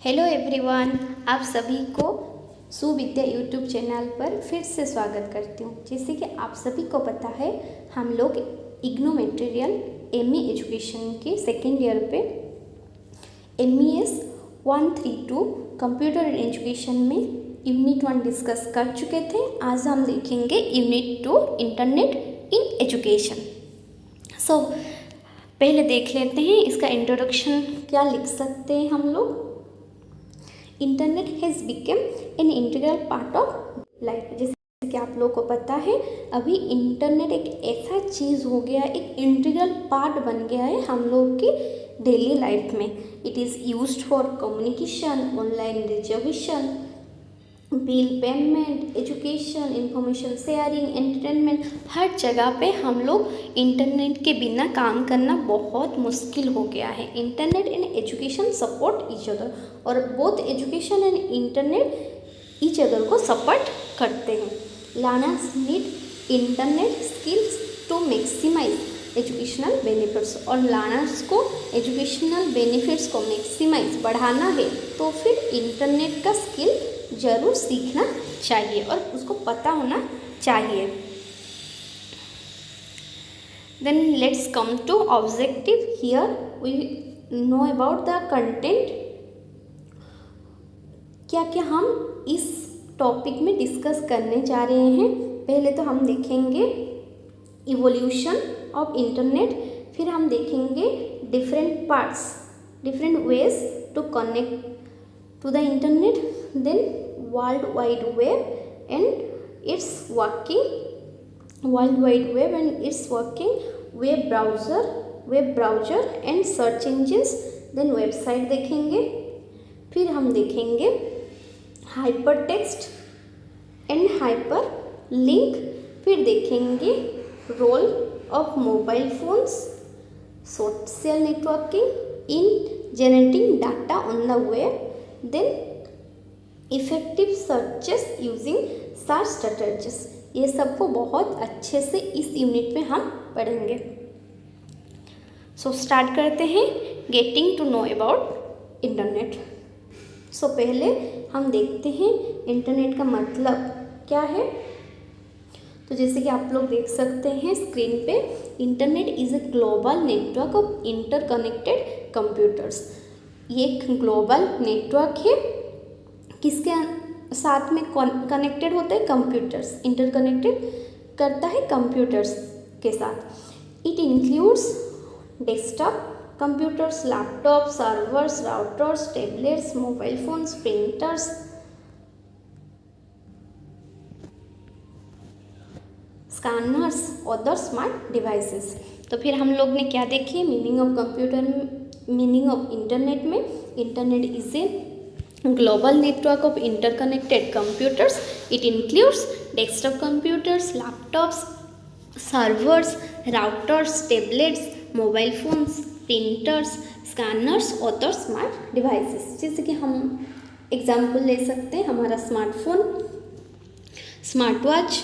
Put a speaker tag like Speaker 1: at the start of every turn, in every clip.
Speaker 1: Hello everyone, आप सभी को सुविद्या यूट्यूब चैनल पर फिर से स्वागत करती हूँ। जैसे कि आप सभी को पता है, हम लोग इग्नू मटेरियल एमई एजुकेशन के सेकेंड ईयर पे MES 132 कंप्यूटर एजुकेशन में यूनिट 1 डिस्कस कर चुके थे। आज हम देखेंगे यूनिट 2 इंटरनेट इन एजुकेशन। सो पहले देख लेते हैं इसका इंट्रोडक्शन क्या लिख सकते हैं हम लोग। Internet has become an integral part of life. जैसे कि आप लोगों को पता है, अभी इंटरनेट एक ऐसा चीज़ हो गया, एक इंटीग्रल पार्ट बन गया है हम लोग की डेली लाइफ में। It is used for communication, online reservation, bill payment, education, information sharing, entertainment. हर जगह पे हम लोग इंटरनेट के बिना काम करना बहुत मुश्किल हो गया है। Internet and education support each other, और both education and internet each other को सपोर्ट करते हैं। Learners need internet skills to maximise educational benefits, और लर्नर्स को एजुकेशनल बेनिफिट्स को मैक्सिमाइज बढ़ाना है तो फिर इंटरनेट का स्किल ज़रूर सीखना चाहिए और उसको पता होना चाहिए। Then let's come to objective. Here we know about the content. क्या क्या हम इस टॉपिक में डिस्कस करने जा रहे हैं। पहले तो हम देखेंगे इवोल्यूशन ऑफ इंटरनेट, फिर हम देखेंगे different parts, different ways to connect to the internet, then world wide web and its working, world wide web and its working, web browser and search engines, then website देखेंगे। फिर हम देखेंगे hyper text and hyper link, फिर देखेंगे role of mobile phones, social networking in generating data on the web, then effective searches using search strategies. ये सबको बहुत अच्छे से इस यूनिट में हम पढ़ेंगे। सो स्टार्ट करते हैं getting to know about internet. So पहले हम देखते हैं इंटरनेट का मतलब क्या है। तो जैसे कि आप लोग देख सकते हैं स्क्रीन पे, internet is a global network of interconnected computers. ये एक ग्लोबल नेटवर्क है, किसके साथ में कनेक्टेड होते हैं? कंप्यूटर्स, इंटरकनेक्टेड करता है कंप्यूटर्स के साथ। It includes desktop computers, laptop, servers, routers, tablets, mobile phones, printers, scanners, other smart devices. तो फिर हम लोग ने क्या देखी meaning of computer, meaning of internet में। Internet is a global network of interconnected computers. It includes desktop computers, laptops, servers, routers, tablets, mobile phones, printers, scanners, other smart devices. जैसे कि हम एग्जाम्पल ले सकते हैं हमारा smartphone, smart watch.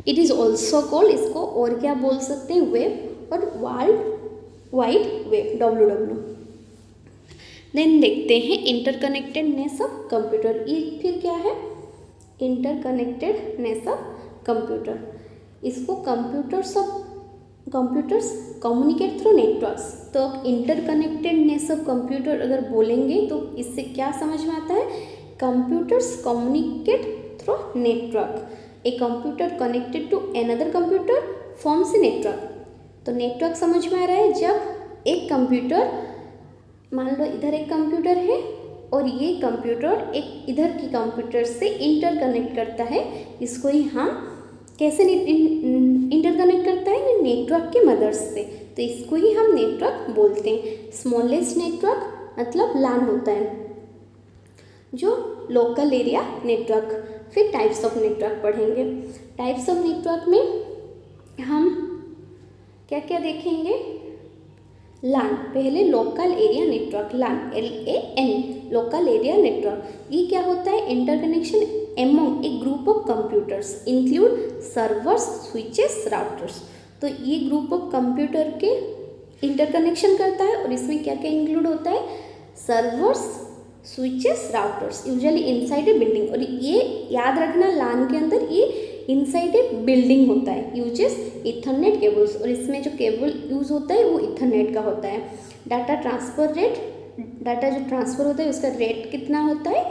Speaker 1: It is also called, इसको और क्या बोल सकते हैं? वेब और world wide web, WW। Then देखते हैं इंटरकनेक्टेडनेस ऑफ कंप्यूटर। ये फिर क्या है? Interconnectedness of computer. इसको कंप्यूटर्स कम्युनिकेट थ्रू नेटवर्क्स। तो इंटरकनेक्टेडनेस ऑफ कंप्यूटर अगर बोलेंगे तो इससे क्या समझ में आता है? Computers communicate through network. A computer connected to another computer forms a network. तो नेटवर्क समझ में आ रहा है, जब एक कंप्यूटर, मान लो इधर एक कंप्यूटर है और ये कंप्यूटर एक इधर की कंप्यूटर से इंटरकनेक्ट करता है, इसको ही हम कैसे इंटरकनेक्ट करता है? नेटवर्क के मदद से। तो इसको ही हम नेटवर्क बोलते हैं। स्मॉलेस्ट नेटवर्क मतलब LAN होता है, जो लोकल एरिया नेटवर्क। फिर टाइप्स ऑफ नेटवर्क पढ़ेंगे। टाइप्स ऑफ नेटवर्क में हम क्या क्या देखेंगे? LAN, पहले local area network, LAN, LAN, local area network. ये क्या होता है? Interconnection among A group of computers, include servers, switches, routers. तो ये ग्रुप ऑफ कंप्यूटर के इंटरकनेक्शन करता है, और इसमें क्या क्या इंक्लूड होता है? Servers, switches, routers usually inside a building. और ये याद रखना, लान के अंदर ये इनसाइड ए बिल्डिंग होता है। यूजेस इथरनेट केबल्स, और इसमें जो केबल यूज़ होता है वो इथरनेट का होता है। डाटा ट्रांसफ़र रेट, डाटा जो ट्रांसफ़र होता है उसका रेट कितना होता है,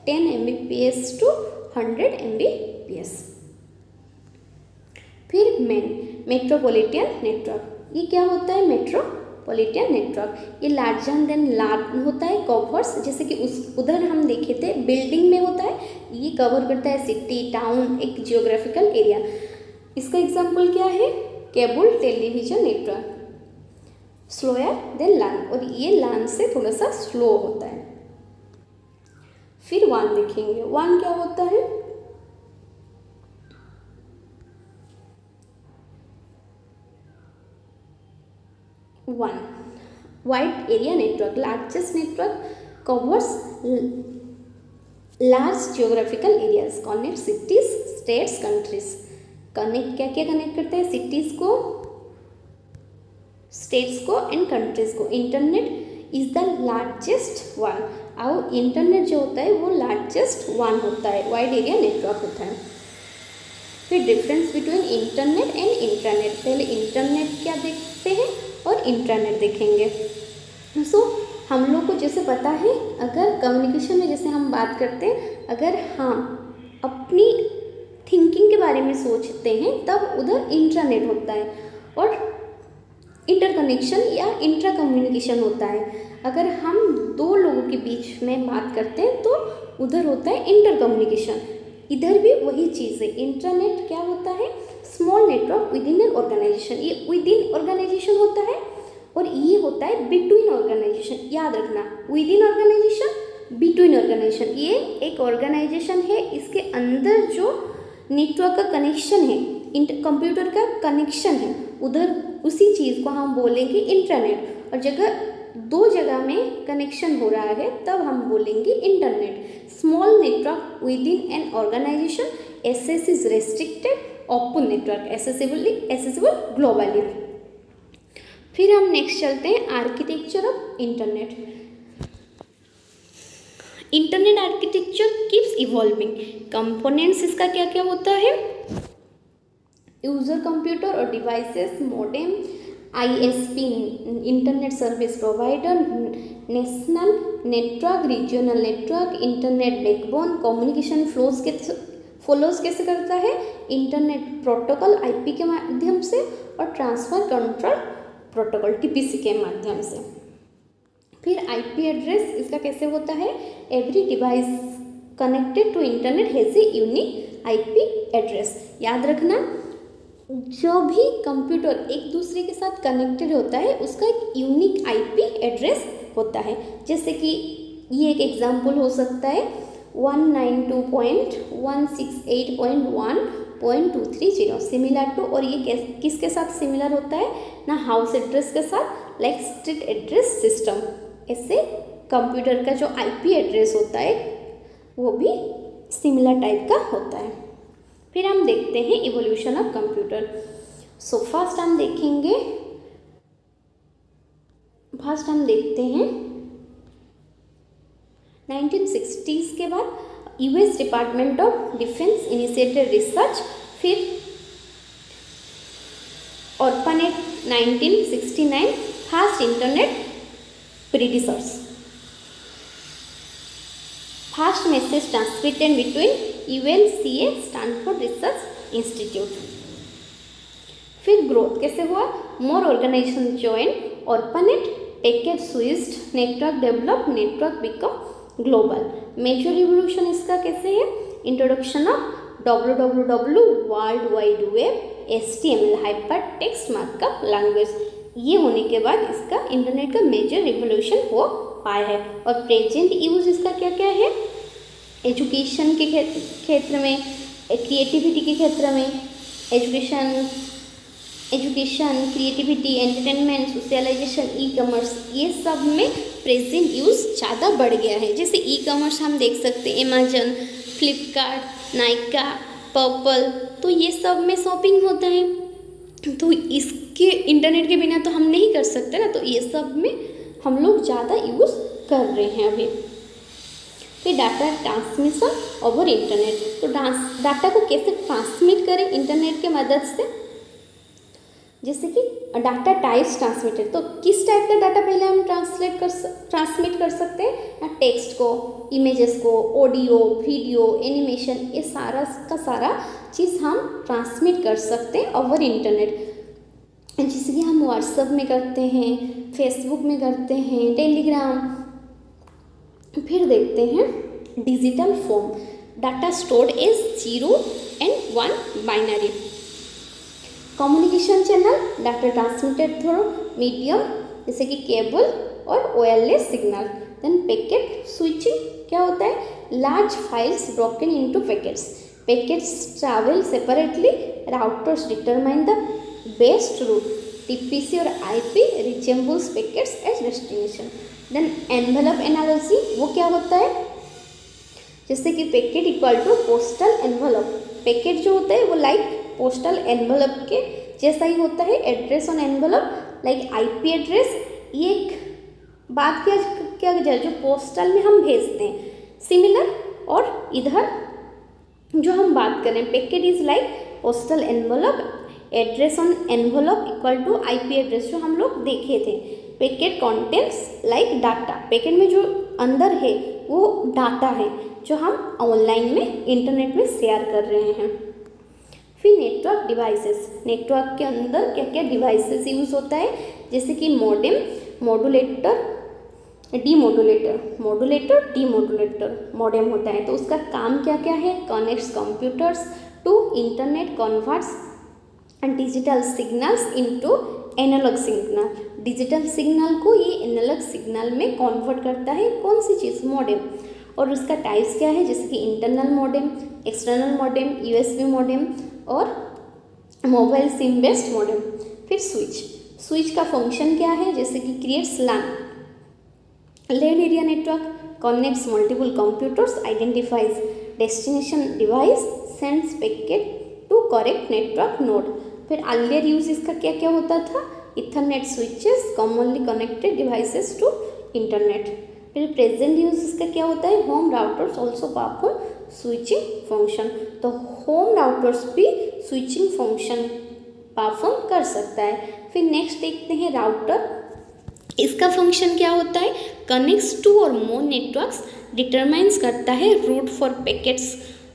Speaker 1: 10 Mbps टू 100 Mbps। फिर मेट्रोपॉलिटन नेटवर्क, ये क्या होता है, मेट्रोपॉलिटन नेटवर्क, ये लार्जर देन लार्ज होता है, कवर्स, जैसे कि उधर हम देखे थे बिल्डिंग में होता है, ये कवर करता है सिटी, टाउन, एक जियोग्राफिकल एरिया। इसका एग्जांपल क्या है, केबल टेलीविजन नेटवर्क, स्लोयर देन लान, और ये लान से थोड़ा सा स्लो होता है। फिर वान देखेंगे, वान क्या होता है, one wide area network, largest network, covers large geographical areas, connect cities, states, countries. Connect क्या क्या कनेक्ट करते हैं, सिटीज़ को, स्टेट्स को एंड कंट्रीज़ को। Internet is the largest one, और इंटरनेट जो होता है वो लार्जेस्ट वन होता है, वाइड एरिया नेटवर्क होता है। फिर difference between internet and intranet, पहले इंटरनेट क्या देखते हैं और इंट्रानेट देखेंगे। हम लोग को जैसे पता है, अगर कम्युनिकेशन में जैसे हम बात करते हैं, अगर हम अपनी थिंकिंग के बारे में सोचते हैं तब उधर इंट्रानेट होता है, और इंटरकनेक्शन या इंट्रा कम्युनिकेशन होता है। अगर हम दो लोगों के बीच में बात करते हैं तो उधर होता है इंटर कम्युनिकेशन। इधर भी वही चीज़ है। इंटरनेट क्या होता है, small network within an organisation, ये विद इन ऑर्गेनाइजेशन होता है, और ये होता है बिटवीन ऑर्गेनाइजेशन। याद रखना, within organisation, between organisation. ये एक ऑर्गेनाइजेशन है, इसके अंदर जो नेटवर्क का कनेक्शन है, कंप्यूटर का कनेक्शन है, उधर उसी चीज़ को हम बोलेंगे इंटरनेट। और दो जगह में कनेक्शन हो रहा है तब हम बोलेंगे internet. Small network within an organisation, access is restricted, open network, accessible globally. फिर हम नेक्स्ट चलते हैं architecture of internet. Internet architecture keeps evolving. Components इसका क्या क्या होता है, यूजर कंप्यूटर और devices, modem, ISP internet service provider, national network, regional network, internet backbone, communication flows कैसे करता है, इंटरनेट प्रोटोकॉल IP के माध्यम से, और ट्रांसफर कंट्रोल प्रोटोकॉल TPC के माध्यम से। फिर IP एड्रेस इसका कैसे होता है, every device connected to internet has a unique IP address. याद रखना, जो भी कंप्यूटर एक दूसरे के साथ कनेक्टेड होता है उसका एक यूनिक IP एड्रेस होता है। जैसे कि ये एक एग्जांपल हो सकता है 192.168.1.230 सिमिलर टू, और ये किसके साथ सिमिलर होता है ना, हाउस एड्रेस के साथ, लाइक स्ट्रीट एड्रेस सिस्टम। ऐसे कंप्यूटर का जो IP एड्रेस होता है वो भी सिमिलर टाइप का होता है। फिर हम देखते हैं evolution of computer. So first हम देखते हैं 1960s के बाद US department of defence initiated research. फिर ARPANET 1969 first internet predecessors, first message transmitted between ULCA Stanford research institute. फिर ग्रोथ कैसे हुआ, मोर ऑर्गेनाइजेशन ज्वाइन ऑर्पनेट, टेकेड switched, network develop, network become global. Major revolution इसका कैसे है, introduction of WWW world wide web, HTML hyper text markup language. ये होने के बाद इसका इंटरनेट का मेजर रिवोल्यूशन हो पाया है। और प्रेजेंट यूज इसका क्या क्या है, एजुकेशन के क्षेत्र में, क्रिएटिविटी के क्षेत्र में, education, creativity, entertainment, socialisation, e-commerce, ये सब में प्रेजेंट यूज़ ज़्यादा बढ़ गया है। जैसे ई-कॉमर्स हम देख सकते हैं, अमेजन, फ्लिपकार्ट, नाइका, पर्पल, तो ये सब में शॉपिंग होता है। तो इसके इंटरनेट के बिना तो हम नहीं कर सकते ना, तो ये सब में हम लोग ज़्यादा यूज़ कर रहे हैं अभी। फिर डाटा ट्रांसमिशन ओवर इंटरनेट, तो डाटा को कैसे ट्रांसमिट करें इंटरनेट के मदद से, जैसे कि डाटा टाइप्स ट्रांसमिटेड, तो किस टाइप का डाटा पहले हम ट्रांसमिट कर सकते हैं, टेक्स्ट को, इमेजेस को, ऑडियो, वीडियो, एनिमेशन, ये सारा का सारा चीज़ हम ट्रांसमिट कर सकते हैं ओवर इंटरनेट, जैसे कि हम व्हाट्सएप में करते हैं, फेसबुक में करते हैं, टेलीग्राम। फिर देखते हैं digital form, data stored as 0 and 1 binary, communication channel, data transmitted through medium जैसे कि केबल और wireless signal. Then packet switching क्या होता है, large files broken into packets, packets travel separately, routers determine the best route, TPC और IP reassembles packets as destination. Then envelope analogy वो क्या होता है, जैसे कि packet equal to postal envelope, packet जो होता है वो लाइक पोस्टल एनवेलप के जैसा ही होता है, address on envelope like IP address, ये एक बात क्या जाए जो पोस्टल में हम भेजते हैं सिमिलर, और इधर जो हम बात करें packet is like postal envelope, address on envelope equal to IP address जो हम लोग देखे थे। Packet contents like data, packet में जो अंदर है वो डाटा है जो हम ऑनलाइन में इंटरनेट में शेयर कर रहे हैं। फिर नेटवर्क डिवाइसेस, नेटवर्क के अंदर क्या क्या डिवाइसेस यूज़ होता है, जैसे कि modem, modulator, demodulator, modulator, demodulator, modem होता है, तो उसका काम क्या क्या है, connects computers to internet, converts digital signals into analogue signal, digital signal को ये एनालॉग सिग्नल में कन्वर्ट करता है, कौन सी चीज़, मॉडेम, और उसका टाइप्स क्या है, जैसे कि internal modem, external modem, USB modem और मोबाइल सिम बेस्ड मॉडेम। फिर स्विच, स्विच का फंक्शन क्या है, जैसे कि creates LAN area network, connects multiple computers, identifies destination device, sends packet to correct network node. फिर अर्लियर यूज इसका क्या क्या होता था, ethernet switches, commonly connected devices to internet. फिर प्रेजेंट यूज इसका क्या होता है, home routers also perform switching function, तो होम राउटर्स भी स्विचिंग फंक्शन परफॉर्म कर सकता है। फिर नेक्स्ट देखते हैं राउटर, इसका फंक्शन क्या होता है, कनेक्ट्स टू और मोर नेटवर्क्स, डिटरमाइंस करता है रूट फॉर पैकेट्स,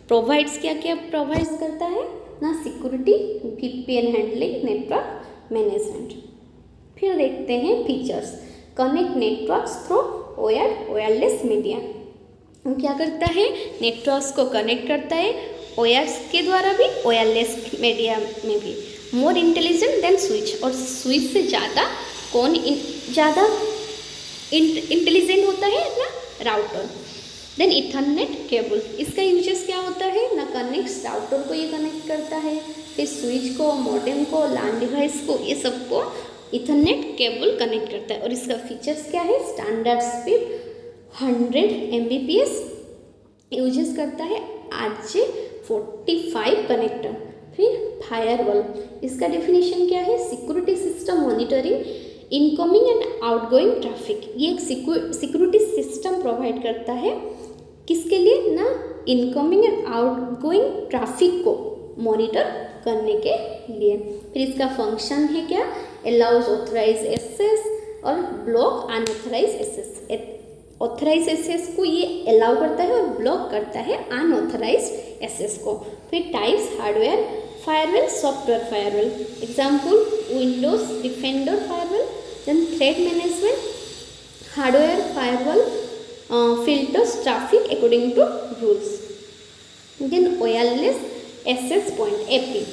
Speaker 1: प्रोवाइड्स क्या क्या प्रोवाइड्स करता है ना, security, VPN handling, network management. फिर देखते हैं features, connect networks through wireless media, क्या करता है, नेटवर्क्स को कनेक्ट करता है वायर्स के द्वारा भी, वायरलेस मीडिया में भी। मोर इंटेलिजेंट देन स्विच, और स्विच से ज़्यादा कौन ज़्यादा इंटेलिजेंट होता है ना, राउटर। देन इथरनेट केबल, इसका यूजेस क्या होता है ना, कनेक्ट्स, राउटर को ये कनेक्ट करता है, फिर स्विच को, मॉडेम को, लैन डिवाइस को, ये सबको इथरनेट केबल कनेक्ट करता है। और इसका फीचर्स क्या है, स्टैंडर्ड स्पीड 100 Mbps यूजेस करता है, RJ45 कनेक्टर। फिर फायरवॉल, इसका डेफिनेशन क्या है, security system monitoring incoming and outgoing traffic, ये एक सिक्योरिटी सिस्टम प्रोवाइड करता है, किसके लिए ना, इनकमिंग एंड आउटगोइंग ट्रैफिक को मॉनिटर करने के लिए। फिर इसका फंक्शन है क्या, अलाउज ऑथराइज एक्सेस और block unauthorise access, authorise access को ये अलाउ करता है और ब्लॉक करता है अनऑथराइज एक्सेस को। फिर types, hardware firewall, software firewall, example Windows Defender firewall, then threat management, hardware firewall filters traffic according to rules, then wireless access point AP,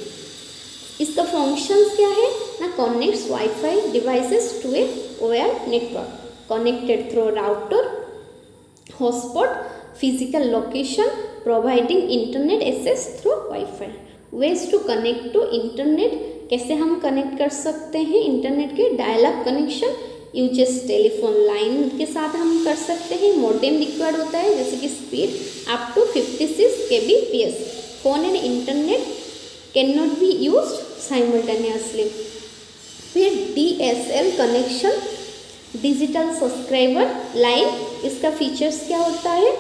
Speaker 1: इसका फंक्शंस क्या है ना, connects WiFi devices to a wire network, connected through router, hotspot, physical location, providing internet access through Wi-Fi. Ways to connect to internet, कैसे हम connect कर सकते हैं internet के, dial up connection uses, telephone line के साथ हम कर सकते हैं, मॉडेम रिक्वायर्ड होता है जैसे कि speed up to 56 kbps, phone and internet can not be used simultaneously. फिर DSL connection, digital subscriber line, इसका फीचर्स क्या होता है,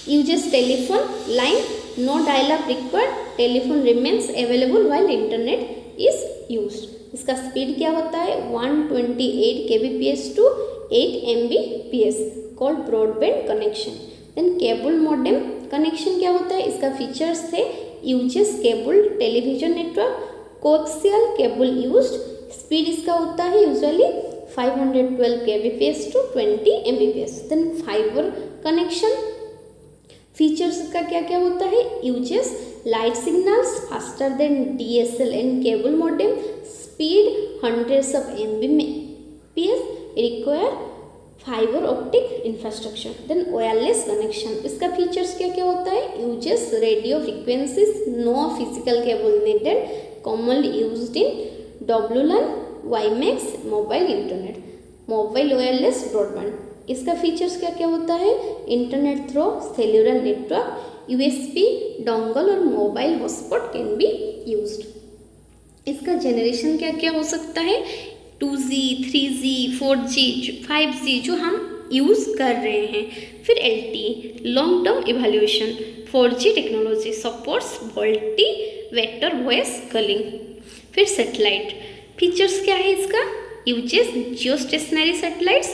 Speaker 1: uses telephone line, no dial-up required, telephone remains available while internet is used. इसका speed क्या होता है 128 kbps to 8 mbps called broadband connection. Then cable modem connection क्या होता है, इसका फीचर्स है uses cable television network, coaxial cable used, speed इसका होता है usually 512 kbps to 20 mbps। Then fibre connection features का क्या क्या होता है, uses light signals faster than DSL and cable modem, speed hundreds of mbps, require fibre optic infrastructure. Then wireless connection इसका features क्या क्या होता है, uses radio frequencies, no physical cable needed, commonly used in WLAN, WiMAX, mobile internet, mobile wireless broadband. इसका features क्या क्या होता है, internet through cellular network, USB dongle और mobile hotspot can be used. इसका जनरेशन क्या क्या हो सकता है, 2G, 3G, 4G, 5G जो हम यूज़ कर रहे हैं। फिर LTE long term evaluation, 4G technology supports multi vector voice calling. फिर सैटेलाइट फीचर्स क्या है इसका, uses geostationary satellites,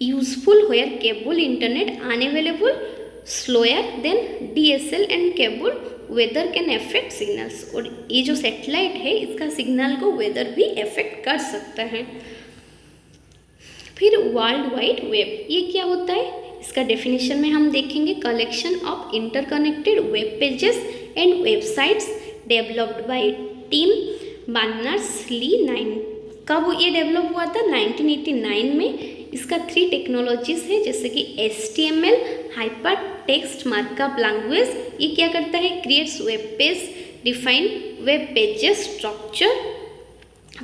Speaker 1: useful where cable internet unavailable, slower than DSL and cable, weather can affect signals. और ये जो satellite है इसका signal को वेदर भी अफेक्ट कर सकता है। फिर वर्ल्ड वाइड वेब ये क्या होता है, इसका डेफिनेशन में हम देखेंगे collection of interconnected web pages and websites developed by team Berners-Lee 9। कब ये डेवलप हुआ था, 1989 में। इसका 3 टेक्नोलॉजीज है जैसे कि HTML hyper text markup language, ये क्या करता है, creates web page, define web pages structure.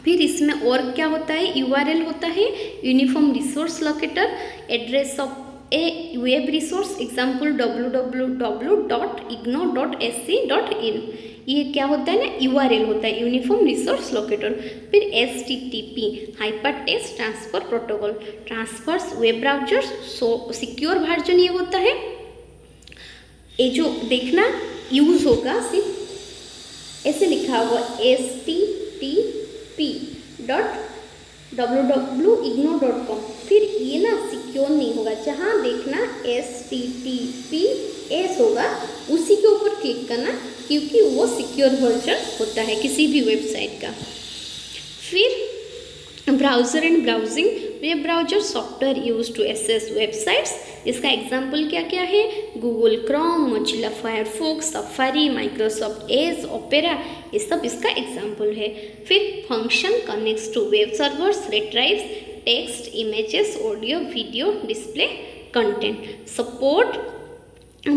Speaker 1: फिर इसमें और क्या होता है, URL होता है uniform resource locator, address of a web resource example www.igno.ac.in, ये क्या होता है ना, URL होता है यूनिफॉर्म रिसोर्स लोकेटर। फिर HTTP hyper text transfer protocol, transfers web browser secure version ये होता है। ये जो देखना यूज होगा सिर्फ ऐसे लिखा हुआ http.www.igno.com, फिर ये ना सिक्योर नहीं होगा, जहाँ देखना HTTPS होगा उसी के ऊपर क्लिक करना क्योंकि वो सिक्योर वर्जन होता है किसी भी वेबसाइट का। फिर browser and browsing, web browser software use to access websites, इसका एग्जाम्पल क्या क्या है, Google Chrome, Mozilla Firefox, Safari, Microsoft Edge, Opera, ये सब इसका एग्जाम्पल है। फिर function connects to web servers, retrieves text, images, audio, video, display content, support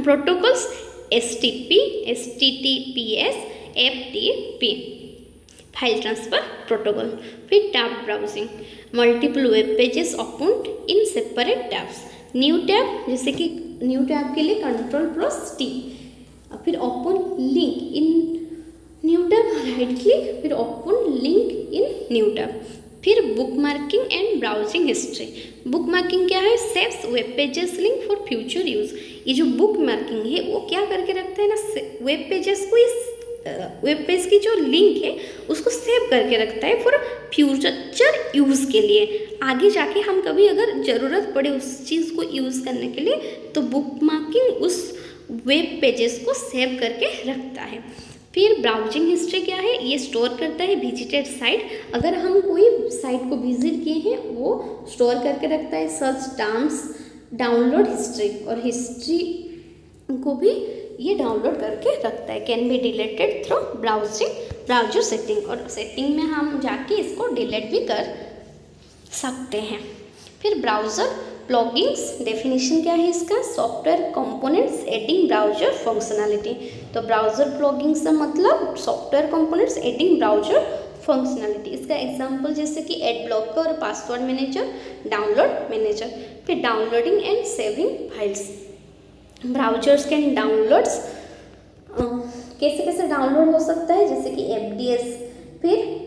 Speaker 1: protocols HTTP, HTTPS, FTP file transfer protocol. फिर tab browsing, multiple web pages open in separate tabs, new tab जैसे कि new tab के लिए Ctrl+T, फिर open link in new tab right click, फिर open link in new tab. फिर bookmarking and browsing history, bookmarking क्या है, saves web pages link for future use. ये जो बुक मार्किंग है वो क्या करके रखता है ना, वेब पेजेस को, इस वेब पेज की जो लिंक है उसको सेव करके रखता है फॉर फ्यूचर यूज़ के लिए। आगे जाके हम कभी अगर ज़रूरत पड़े उस चीज़ को यूज़ करने के लिए तो बुक मार्किंग उस वेब पेजेस को सेव करके रखता है। फिर ब्राउजिंग हिस्ट्री क्या है, ये स्टोर करता है विजिटेड साइट, अगर हम कोई साइट को विजिट किए हैं वो स्टोर करके रखता है। सर्च टर्म्स, डाउनलोड हिस्ट्री, और हिस्ट्री को भी ये डाउनलोड करके रखता है। Can be deleted through browser setting, और सेटिंग में हम जाके इसको डिलीट भी कर सकते हैं। फिर ब्राउज़र प्लगइन्स, डेफिनेशन क्या है इसका, software components adding browser functionality. तो ब्राउज़र प्लगइन्स का मतलब software components adding browser functionality. इसका एग्जांपल जैसे कि ad blocker, password manager, download manager. फिर downloading and saving files, browsers can downloads कैसे कैसे डाउनलोड हो सकता है, जैसे कि FDS, फिर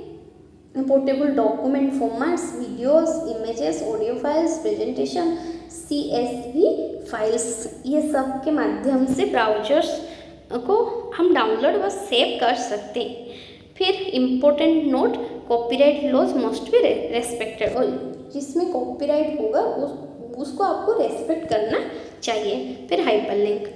Speaker 1: portable document formats, videos, images, audio files, presentation, CSV files, ये सब के माध्यम से ब्राउजर्स को हम डाउनलोड व सेव कर सकते हैं। फिर important note, copyright laws must be respected, और जिसमें कॉपीराइट होगा उसको आपको रेस्पेक्ट करना चाहिए। फिर हाइपरलिंक,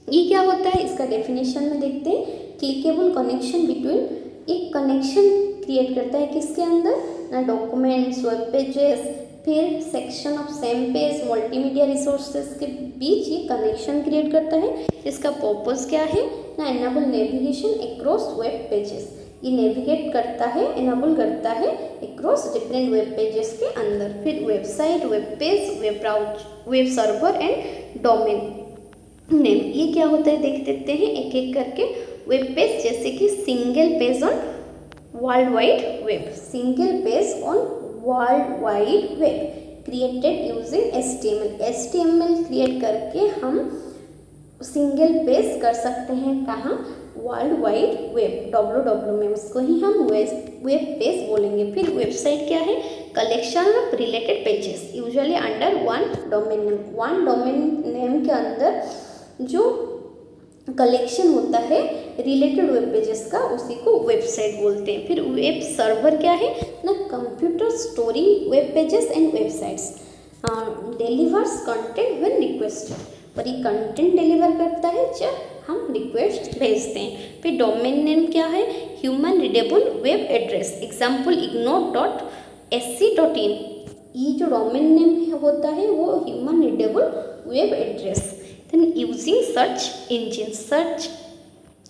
Speaker 1: ये क्या होता है, इसका डेफिनेशन में देखते हैं। क्लिकेबल कनेक्शन बिटवीन, एक कनेक्शन क्रिएट करता है किसके अंदर ना, डॉक्यूमेंट्स, वेब पेजेस, फिर section of same page, multimedia resources के बीच ये कनेक्शन क्रिएट करता है। इसका पर्पस क्या है ना, enable navigation across web pages, ये नेविगेट करता है, एनेबल करता है अक्रॉस डिफरेंट वेब पेजेस के अंदर। फिर website, web page, web server and domain name, ये क्या होता है देख देते हैं एक एक करके। वेब पेज जैसे कि single page on world wide web, single page on world wide web created using HTML create करके हम सिंगल पेज कर सकते हैं, कहाँ, वर्ल्ड वाइड वेब, WWW में, उसको ही हम वेब पेज बोलेंगे। फिर वेबसाइट क्या है, collection of related pages usually under one domain name, one domain name के अंदर जो कलेक्शन होता है रिलेटेड वेब पेजेस का, उसी को वेबसाइट बोलते हैं। फिर वेब सर्वर क्या है ना, computer storing web pages and websites, delivers content when requested, और ये कंटेंट डिलीवर करता है जब हम रिक्वेस्ट भेजते हैं। फिर डोमेन नेम क्या है, human readable web address, example ignore.sc.in, ये जो डोमेन नेम होता है वो human readable web address. Then using search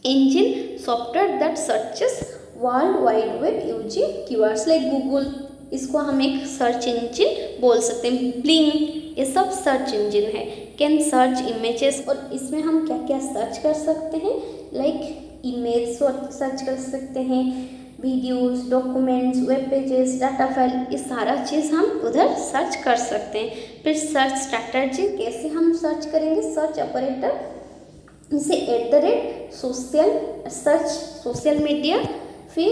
Speaker 1: engine software that searches world wide web using keywords like Google, इसको हम एक सर्च इंजन बोल सकते हैं। Bing, ये सब सर्च इंजन है। कैन सर्च इमेजेस, और इसमें हम क्या क्या सर्च कर सकते हैं, लाइक इमेज सर्च कर सकते हैं, videos, documents, web pages, data file, ये सारा चीज़ हम उधर सर्च कर सकते हैं। फिर सर्च स्ट्रैटेजी, कैसे हम सर्च करेंगे, सर्च ऑपरेटर इसे सोशल मीडिया, फिर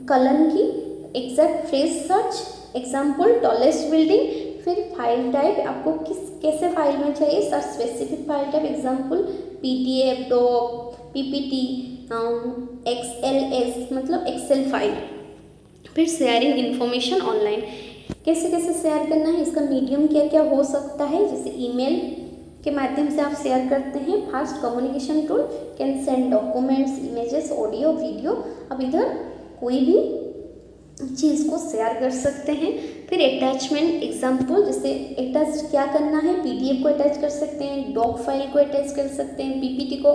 Speaker 1: कलन की exact phrase search, example tallest building. फिर फाइल टाइप, आपको कैसे फाइल में चाहिए, search specific file type, example PDF, doc, PPT, XLS मतलब एक्सेल फाइल। फिर शेयरिंग इन्फॉर्मेशन ऑनलाइन, कैसे कैसे शेयर करना है, इसका मीडियम क्या क्या हो सकता है, जैसे ईमेल के माध्यम से आप शेयर करते हैं। Fast communication tool, can send documents, images, audio, video, अब इधर कोई भी चीज़ को शेयर कर सकते हैं। फिर अटैचमेंट, एग्जाम्पल जैसे अटैच क्या करना है, PDF को अटैच कर सकते हैं, डॉक फाइल को अटैच कर सकते हैं, PPT को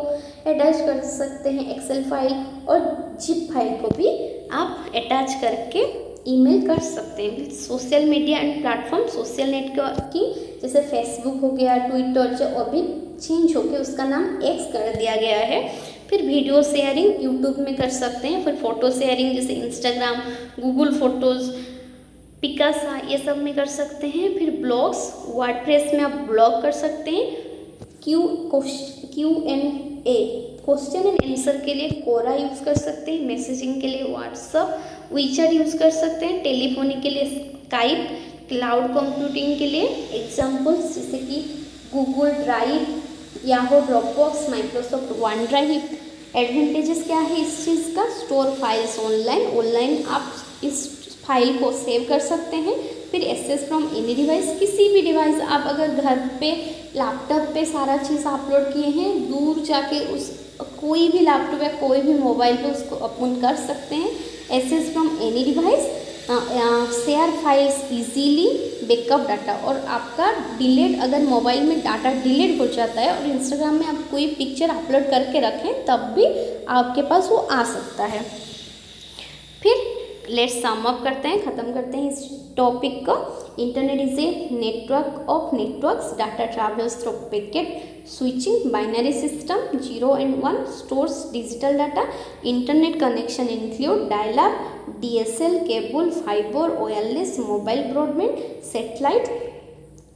Speaker 1: अटैच कर सकते हैं, एक्सेल फाइल और जिप फाइल को भी आप अटैच करके ईमेल कर सकते हैं। Social media and platform, social networking जैसे फेसबुक हो गया, ट्विटर, जो अभी चेंज होकर उसका नाम X कर दिया गया है। फिर वीडियो शेयरिंग यूट्यूब में कर सकते हैं। फिर फोटो शेयरिंग जैसे इंस्टाग्राम, गूगल फोटोज़, पिकासा, ये सब में कर सकते हैं। फिर ब्लॉग्स, वर्डप्रेस में आप ब्लॉग कर सकते हैं। Q&A, क्वेश्चन एंड आंसर के लिए कोरा यूज़ कर सकते हैं। मैसेजिंग के लिए व्हाट्सअप, वीचर यूज़ कर सकते हैं। टेलीफोनी के लिए स्काइप, क्लाउड कंप्यूटिंग के लिए एग्जाम्पल्स जैसे कि Google drive, Yahoo, Dropbox, Microsoft one drive. Advantages क्या है इस चीज़ का, स्टोर फाइल्स ऑनलाइन आप इस फाइल को सेव कर सकते हैं। फिर एक्सेस फ्रॉम एनी डिवाइस, किसी भी डिवाइस, आप अगर घर पे लैपटॉप पे सारा चीज़ अपलोड किए हैं, दूर जाके उस कोई भी लैपटॉप या कोई भी मोबाइल पे उसको ओपन कर सकते हैं। Access from any device, share files easily, backup data, और आपका डिलीट, अगर मोबाइल में डाटा डिलीट हो जाता है और इंस्टाग्राम में आप कोई पिक्चर अपलोड करके रखें तब भी आपके पास वो आ सकता है। फिर लेट्स सम अप करते हैं, ख़त्म करते हैं इस टॉपिक को। Internet is a network of networks, data travels through packet switching, binary system, 0 and 1, stores digital data. Internet connection include dial up, DSL, cable, fibre, wireless, mobile broadband, satellite.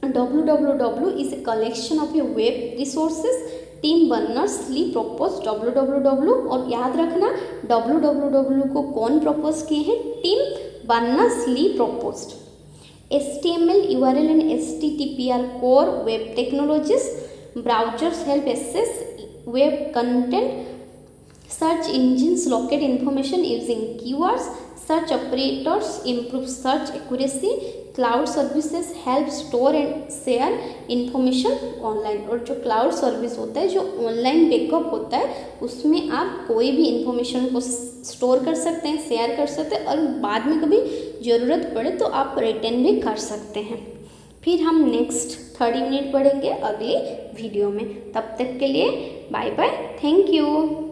Speaker 1: WWW is a collection of a web resources. Team Berners-Lee propose WWW, और याद रखना WWW को कौन propose किए हैं, team Berners-Lee proposed. HTML, URL and HTTP are core web technologies. Browsers help access web content. Search engines locate information using keywords. Search operators improve search accuracy. Cloud services help store and share information online. और जो cloud service होता है, जो online backup होता है, उसमें आप कोई भी इंफॉर्मेशन को स्टोर कर सकते हैं, शेयर कर सकते हैं, और बाद में कभी ज़रूरत पड़े तो आप रिटर्न भी कर सकते हैं। फिर हम नेक्स्ट 30 मिनट पढ़ेंगे अगली वीडियो में। तब तक के लिए बाय बाय, थैंक यू।